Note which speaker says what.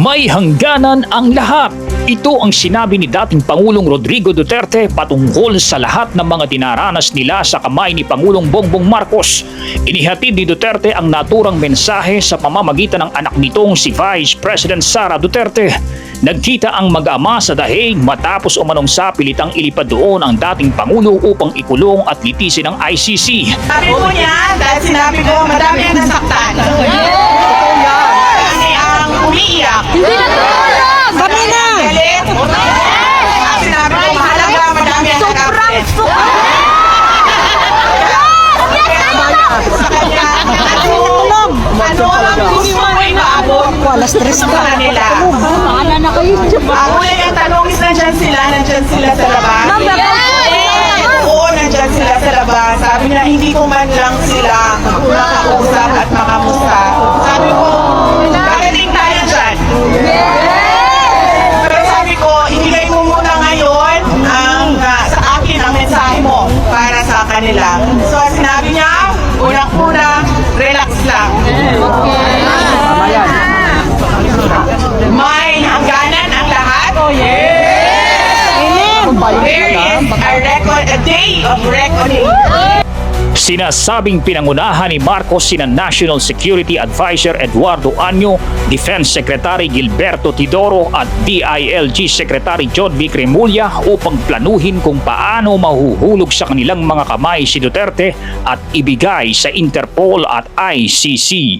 Speaker 1: May hangganan ang lahat. Ito ang sinabi ni dating Pangulong Rodrigo Duterte patungkol sa lahat ng mga dinaranas nila sa kamay ni Pangulong Bongbong Marcos. Inihatid ni Duterte ang naturang mensahe sa pamamagitan ng anak nitong si Vice President Sara Duterte. Nagkita ang mag-ama sa dahig matapos umanong sapilitang ilipad doon ang dating Pangulo upang ikulong at litisin ng ICC.
Speaker 2: Sabi po niya, dahil sinabi ko, madami ang nasaktan. Marami ang umiiyak.
Speaker 3: Hindi na tulong! Kami na!
Speaker 2: Galit. Sinabi ko, mahalaga, madami ang nag-upset. Sa kanya, ano ang gusto mo ipaabot
Speaker 3: Alas 3
Speaker 2: sa
Speaker 3: ka.
Speaker 2: kanila?
Speaker 3: Paano na kayo?
Speaker 2: Ako lang ang tanong is nandyan sila sa labas. Oo, nandyan sila sa labas. Sabi niya, hindi ko man lang sila makausap at makamusta. Sabi ko, darating tayo dyan. Pero sabi ko, ibigay mo muna ngayon sa akin ang mensahe mo para sa kanila. So sinabi niya, unang-una, relax lang. May hangganan ang lahat. There is a day of reckoning.
Speaker 1: Sinasabing pinangunahan ni Marcos sina National Security Advisor Eduardo Año, Defense Secretary Gilberto Tidoro at DILG Secretary John V. Cremulya upang planuhin kung paano mahuhulog sa kanilang mga kamay si Duterte at ibigay sa Interpol at ICC.